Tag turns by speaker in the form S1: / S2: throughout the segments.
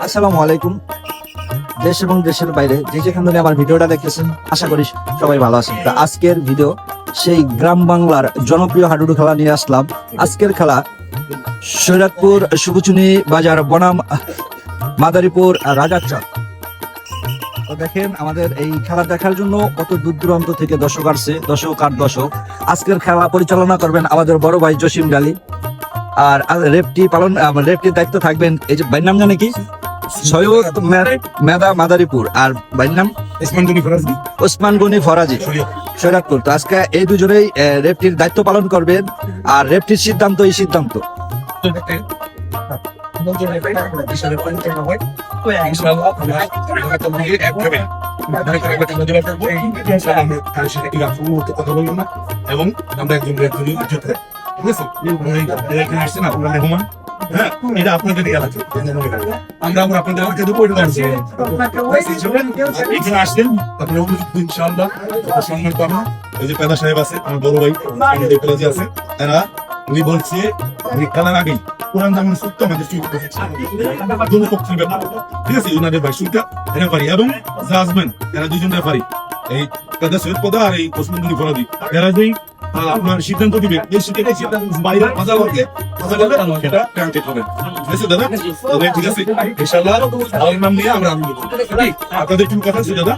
S1: আসসালামু আলাইকুম। দেশ এবং দেশের বাইরে যে যেখান থেকে আমার ভিডিওটা দেখতেছেন, আশা করি সবাই ভালো আছেন। তা আজকের ভিডিও সেই গ্রাম বাংলার জনপ্রিয় হাডুডু খেলা নিয়ে আসলাম। আজকের খেলা সৈয়দপুর শুভচুনি বাজার বনাম মাদারীপুর রাজারচর। তো দেখেন আমাদের এই খেলা দেখার জন্য কত দূর দূরান্ত থেকে দর্শক আসছে, দর্শক। আজকের খেলা পরিচালনা করবেন আমাদের বড় ভাই জসিম গালি। আর রেফটির দায়িত্ব থাকবেন এই যে ভাইয়ের নাম জানে কি, সৈয়দ মেদা মাদারীপুর, আর ভাইয়ের নাম ওসমান গনি ফরাজি সৈয়দপুর। তো আজকে এই দুজনেই রেফটির দায়িত্ব পালন করবেন। আর রেফটির সিদ্ধান্ত এই সিদ্ধান্ত
S2: এবং আমরা একজন এটা আপনাদের এলাকা, আমরা আপনাদের এলাকা এখানে আসছেন, আপনারা ইনশাআল্লাহ সম্মান পাবেন। ওই যে পেদা সাহেব আছে, আমার বড় ভাই আছে, তারা উনি বলছে খেলার আগেই কোরআন যেমন সত্য আমাদের ঠিক আছে, ওনাদের ভাই সুইটা এরা পারি এবং যা আসবেন এরা দুজন পারি। এই পেদা সৈয়দ পদা আর এই ওসমান গনি ফরাজি এরা যেই আপনার সিদ্ধান্ত দিবেন, এই সিদ্ধান্ত বাইরে মজা করতে সেটা গ্রান্টেড হবে। ঠিক আছে দাদা, ঠিক আছে ইনশাআল্লাহ আমার নাম নিয়ে আমরা আপনাদের কি কথা আছে দাদা?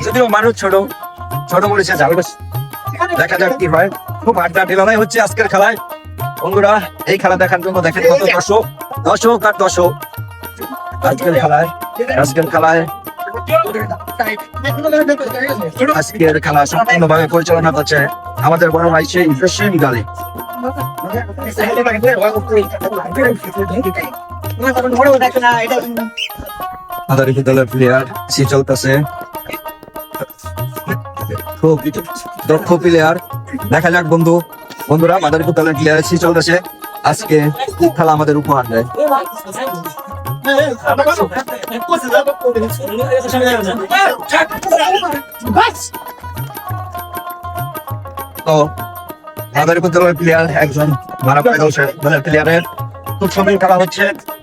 S1: যদিও মানুষ ছোট বলেছে, দেখা যাক কি হয়। খুব আড্ডা ঢেলানাই হচ্ছে আজকের খেলায়। বন্ধুরা এই খেলা দেখার জন্য দেখেন কত দর্শক আজকের খেলায় সম্পূর্ণভাবে পরিচালনা করছে আমাদের বড় ভাই সেই জসিম গালি। মাদারীপুর দলের প্লেয়ার সি চলতেছে, খুব দক্ষ প্লেয়ার। দেখা যাক বন্ধুরা মাদারীপুর দলের প্লেয়ার সি চলতেছে, আজকে খেলা আমাদের উপহার দেয়। তো মাদারীপুর দলের প্লেয়ার একজন প্লেয়ারের খুব সুন্দর খেলা হচ্ছে।